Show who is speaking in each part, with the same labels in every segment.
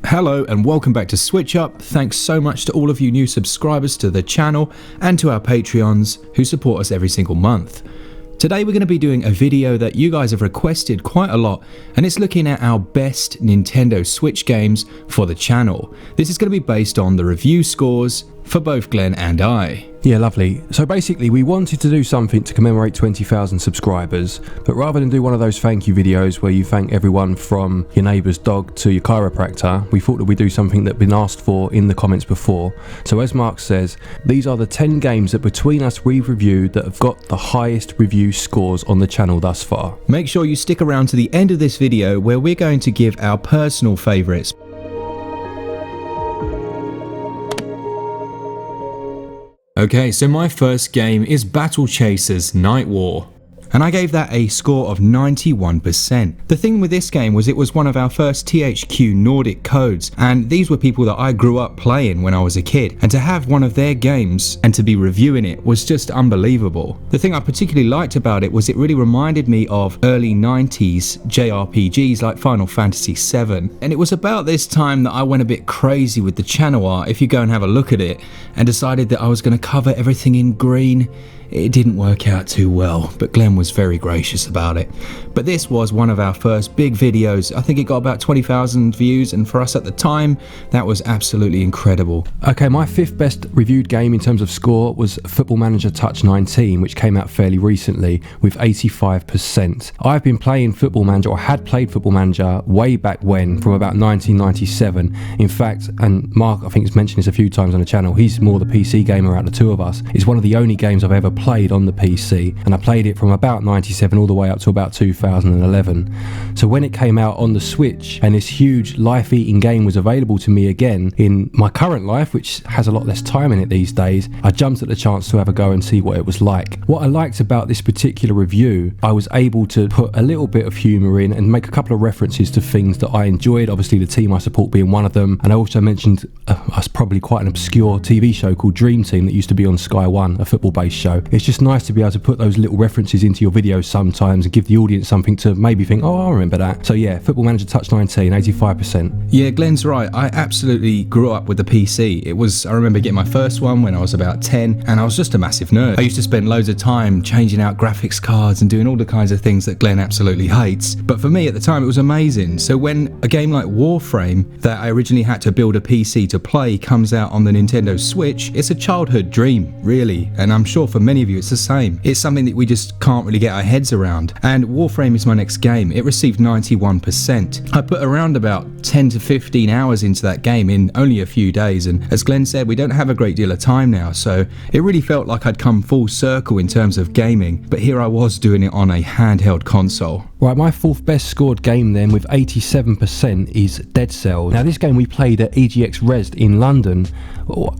Speaker 1: Hello and welcome back to SwitchUp. Thanks so much to all of you new subscribers to the channel and to our Patreons who support us every single month. Today we're going to be doing a video that you guys have requested quite a lot, and it's looking at our best Nintendo Switch games for the channel. This is going to be based on the review scores for both Glen and I.
Speaker 2: Yeah, lovely. So basically we wanted to do something to commemorate 20,000 subscribers, but rather than do one of those thank you videos where you thank everyone from your neighbour's dog to your chiropractor, we thought that we'd do something that had been asked for in the comments before. So as Mark says, these are the 10 games that between us we've reviewed that have got the highest review scores on the channel thus far.
Speaker 1: Make sure you stick around to the end of this video where we're going to give our personal favourites. Okay, so my first game is BATTLECHASERS NIGHTWAR, and I gave that a score of 91%. The thing with this game was it was one of our first THQ Nordic codes, and these were people that I grew up playing when I was a kid, and to have one of their games and to be reviewing it was just unbelievable. The thing I particularly liked about it was it really reminded me of early 90s JRPGs like Final Fantasy VII, and it was about this time that I went a bit crazy with the channel art, if you go and have a look at it, and decided that I was going to cover everything in green. It didn't work out too well, but Glen was very gracious about it. But this was one of our first big videos. I think it got about 20,000 views, and for us at the time, that was absolutely incredible.
Speaker 2: Okay, my fifth best reviewed game in terms of score was Football Manager Touch 19, which came out fairly recently with 85%. I've been playing Football Manager, or had played Football Manager way back when, from about 1997. In fact, and Mark I think has mentioned this a few times on the channel, he's more the PC gamer out of the two of us. It's one of the only games I've ever played on the PC, and I played it from about 97 all the way up to about 2011. So when it came out on the Switch and this huge life-eating game was available to me again in my current life, which has a lot less time in it these days, I jumped at the chance to have a go and see what it was like. What I liked about this particular review, I was able to put a little bit of humour in and make a couple of references to things that I enjoyed, obviously the team I support being one of them, and I also mentioned probably quite an obscure TV show called Dream Team that used to be on Sky One, a football-based show. It's just nice to be able to put those little references into your videos sometimes and give the audience something to maybe think, oh, I remember that. So yeah, Football Manager Touch 19, 85%.
Speaker 1: Yeah, Glen's right. I absolutely grew up with the PC. I remember getting my first one when I was about 10, and I was just a massive nerd. I used to spend loads of time changing out graphics cards and doing all the kinds of things that Glen absolutely hates. But for me at the time, it was amazing. So when a game like Warframe, that I originally had to build a PC to play, comes out on the Nintendo Switch, it's a childhood dream, really. And I'm sure for many of you it's the same. It's something that we just can't really get our heads around. And Warframe is my next game. It received 91%. I put around about 10 to 15 hours into that game in only a few days, and as Glen said, we don't have a great deal of time now, so it really felt like I'd come full circle in terms of gaming, but here I was doing it on a handheld console.
Speaker 2: Right, my fourth best scored game then with 87% is Dead Cells. Now this game we played at EGX Res in London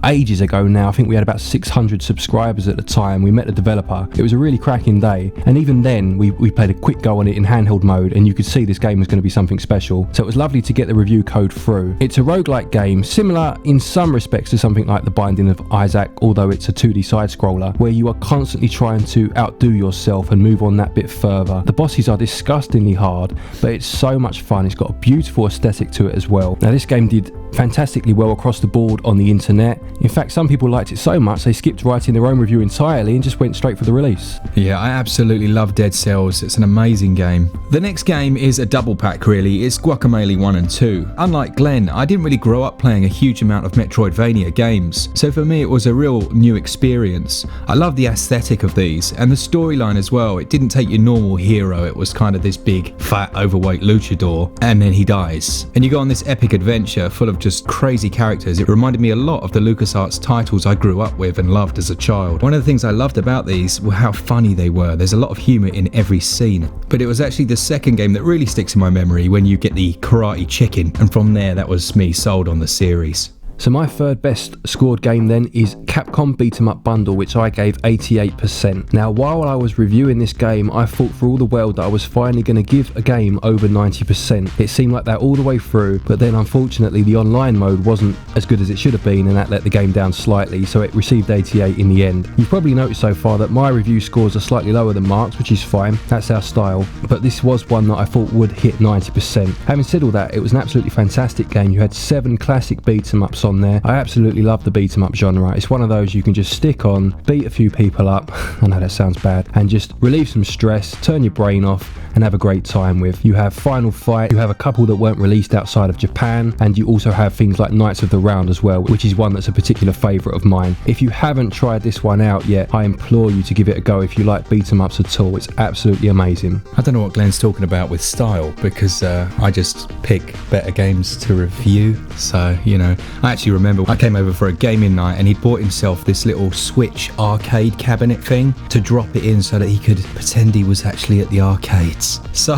Speaker 2: ages ago now. I think we had about 600 subscribers at the time. We met the developer. It was a really cracking day, and even then we played a quick go on it in handheld mode, and you could see this game was going to be something special. So it was lovely to get the review code through. It's a roguelike game, similar in some respects to something like The Binding of Isaac, although it's a 2D side scroller where you are constantly trying to outdo yourself and move on that bit further. The bosses are disgustingly hard, but it's so much fun. It's got a beautiful aesthetic to it as well. Now this game did fantastically well across the board on the internet. In fact, some people liked it so much they skipped writing their own review entirely and just went straight for the release.
Speaker 1: Yeah, I absolutely love Dead Cells. It's an amazing game. The next game is a double pack really. It's GUACAMELEE 1 and 2. Unlike Glen, I didn't really grow up playing a huge amount of Metroidvania games, so for me it was a real new experience. I love the aesthetic of these and the storyline as well. It didn't take your normal hero. It was kind of this big, fat, overweight luchador, and then he dies. And you go on this epic adventure full of just crazy characters. It reminded me a lot of the LucasArts titles I grew up with and loved as a child. One of the things I loved about these were how funny they were. There's a lot of humour in every scene. But it was actually the second game that really sticks in my memory when you get the karate chicken, and from there that was me sold on the series.
Speaker 2: So my third best scored game then is Capcom Beat 'em Up Bundle, which I gave 88%. Now while I was reviewing this game, I thought for all the world that I was finally going to give a game over 90%. It seemed like that all the way through, but then unfortunately the online mode wasn't as good as it should have been, and that let the game down slightly, so it received 88 in the end. You've probably noticed so far that my review scores are slightly lower than Mark's, which is fine, that's our style, but this was one that I thought would hit 90%. Having said all that, it was an absolutely fantastic game. You had 7 classic beat 'em ups on there. I absolutely love the beat 'em up genre. It's one of those you can just stick on, beat a few people up, I know that sounds bad, and just relieve some stress, turn your brain off, and have a great time with. You have Final Fight, you have a couple that weren't released outside of Japan, and you also have things like Knights of the Round as well, which is one that's a particular favourite of mine. If you haven't tried this one out yet, I implore you to give it a go if you like beat 'em ups at all. It's absolutely amazing.
Speaker 1: I don't know what Glen's talking about with style, because I just pick better games to review. So, you know, I actually remember I came over for a gaming night and he'd bought himself this little Switch arcade cabinet thing to drop it in so that he could pretend he was actually at the arcades. So,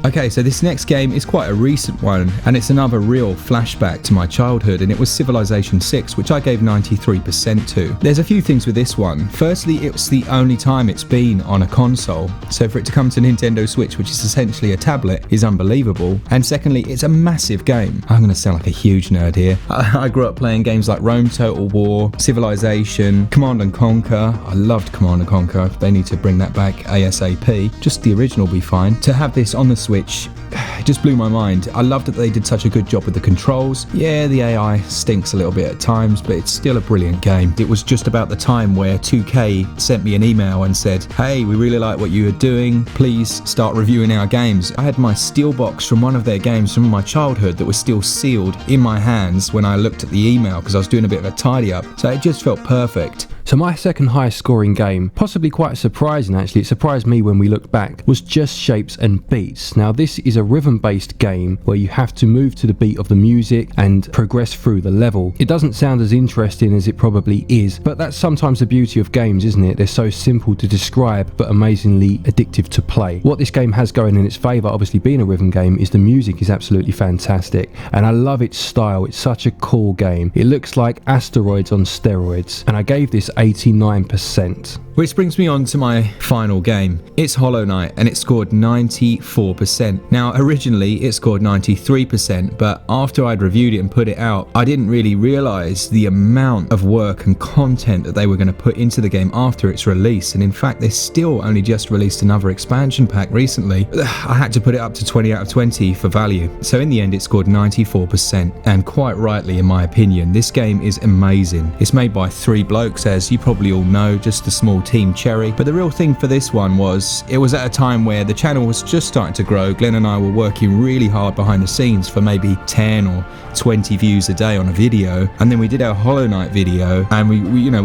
Speaker 1: okay, so this next game is quite a recent one, and it's another real flashback to my childhood, and it was Civilization 6, which I gave 93% to. There's a few things with this one. Firstly, it's the only time it's been on a console, so for it to come to Nintendo Switch, which is essentially a tablet, is unbelievable. And secondly, it's a massive game. I'm going to sound like a huge nerd here. I grew up playing games like Rome Total War, Civilization, Command & Conquer. I loved Command & Conquer. They need to bring that back ASAP. Just the original will be fine. To have this on the Switch, it just blew my mind. I loved that they did such a good job with the controls. Yeah, the AI stinks a little bit at times, but it's still a brilliant game. It was just about the time where 2K sent me an email and said, hey, we really like what you are doing, please start reviewing our games. I had my Steelbox from one of their games from my childhood that was still sealed in my hands when I looked at the email, because I was doing a bit of a tidy up, so it just felt perfect.
Speaker 2: So my second highest scoring game, possibly quite surprising actually, it surprised me when we looked back, was Just Shapes and Beats. Now this is a rhythm based game where you have to move to the beat of the music and progress through the level. It doesn't sound as interesting as it probably is, but that's sometimes the beauty of games, isn't it? They're so simple to describe but amazingly addictive to play. What this game has going in its favour, obviously being a rhythm game, is the music is absolutely fantastic, and I love its style. It's such a cool game. It looks like Asteroids on steroids, and I gave this 89%.
Speaker 1: Which brings me on to my final game. It's Hollow Knight, and it scored 94%. Now originally it scored 93%, but after I'd reviewed it and put it out, I didn't really realise the amount of work and content that they were going to put into the game after its release, and in fact they still only just released another expansion pack recently. I had to put it up to 20 out of 20 for value. So in the end it scored 94%, and quite rightly in my opinion. This game is amazing. It's made by 3 blokes, as you probably all know, just a small team Cherry. But the real thing for this one was, it was at a time where the channel was just starting to grow. Glen and I were working really hard behind the scenes for maybe 10 or 20 views a day on a video, and then we did our Hollow Knight video, and we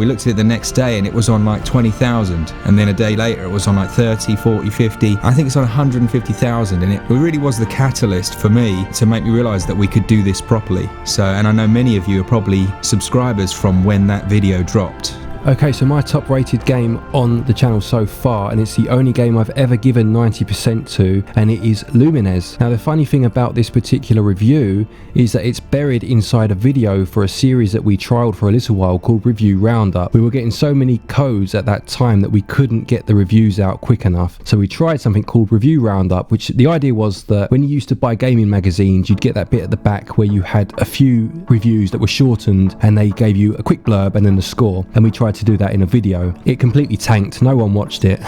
Speaker 1: looked at it the next day and it was on like 20,000, and then a day later it was on like 30, 40, 50. I think it's on 150,000, and it really was the catalyst for me to make me realise that we could do this properly. So, and I know many of you are probably subscribers from when that video dropped.
Speaker 2: Okay, so my top rated game on the channel so far, and it's the only game I've ever given 90% to, and it is Lumines. Now the funny thing about this particular review is that it's buried inside a video for a series that we trialed for a little while called Review Roundup. We were getting so many codes at that time that we couldn't get the reviews out quick enough. So we tried something called Review Roundup, which the idea was that when you used to buy gaming magazines, you'd get that bit at the back where you had a few reviews that were shortened and they gave you a quick blurb and then the score. And we tried to do that in a video. It completely tanked, no one watched it.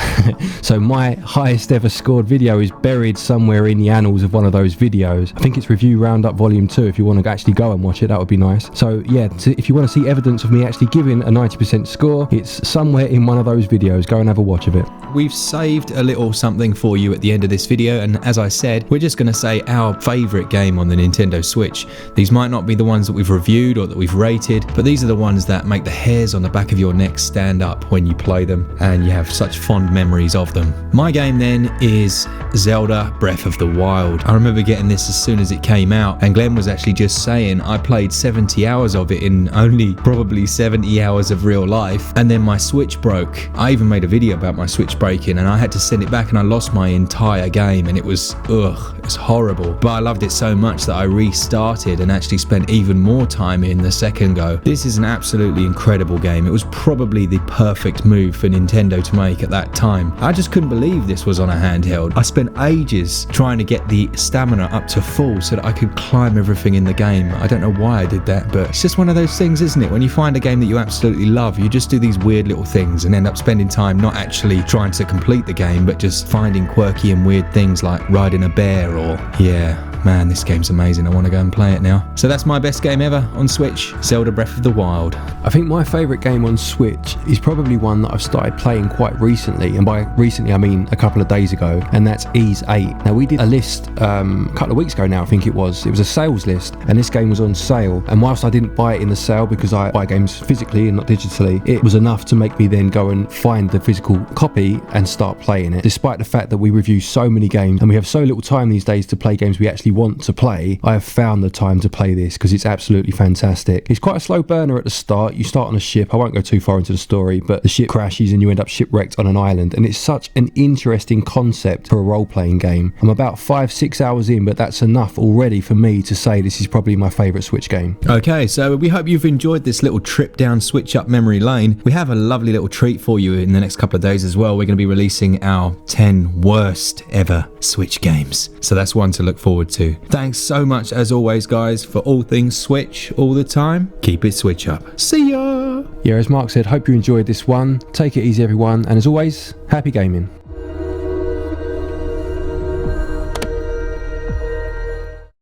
Speaker 2: So my highest ever scored video is buried somewhere in the annals of one of those videos. I think it's Review Roundup Volume 2. If you want to actually go and watch it, that would be nice. So yeah, if you want to see evidence of me actually giving a 90% score, it's somewhere in one of those videos. Go and have a watch of it.
Speaker 1: We've saved a little something for you at the end of this video, and as I said, we're just going to say our favourite game on the Nintendo Switch. These might not be the ones that we've reviewed or that we've rated, but these are the ones that make the hairs on the back of your your neck stand up when you play them, and you have such fond memories of them. My game then is Zelda Breath of the Wild. I remember getting this as soon as it came out, and Glen was actually just saying I played 70 hours of it in only probably 70 hours of real life, and then my Switch broke. I even made a video about my Switch breaking, and I had to send it back, and I lost my entire game, and it was horrible. But I loved it so much that I restarted and actually spent even more time in the second go. This is an absolutely incredible game. It was probably the perfect move for Nintendo to make at that time. I just couldn't believe this was on a handheld. I spent ages trying to get the stamina up to full so that I could climb everything in the game. I don't know why I did that, but it's just one of those things, isn't it? When you find a game that you absolutely love, you just do these weird little things and end up spending time not actually trying to complete the game, but just finding quirky and weird things like riding a bear or, yeah. Man, this game's amazing. I want to go and play it now. So that's my best game ever on Switch, Zelda Breath of the Wild.
Speaker 2: I think my favourite game on Switch is probably one that I've started playing quite recently, and by recently I mean a couple of days ago, and that's Ys 8. Now we did a list a couple of weeks ago now, I think it was a sales list, and this game was on sale, and whilst I didn't buy it in the sale because I buy games physically and not digitally, it was enough to make me then go and find the physical copy and start playing it. Despite the fact that we review so many games and we have so little time these days to play games we actually want to play, I have found the time to play this because it's absolutely fantastic. It's quite a slow burner at the start. You start on a ship. I won't go too far into the story, but the ship crashes and you end up shipwrecked on an island, and it's such an interesting concept for a role-playing game. I'm about 5-6 hours in, but that's enough already for me to say this is probably my favourite Switch game.
Speaker 1: Okay, so we hope you've enjoyed this little trip down SwitchUp memory lane. We have a lovely little treat for you in the next couple of days as well. We're going to be releasing our 10 worst ever Switch games, so that's one to look forward to. Thanks so much as always, guys, for all things Switch all the time. Keep it Switch up. See ya!
Speaker 2: Yeah, as Mark said, hope you enjoyed this one. Take it easy, everyone, and as always, happy gaming.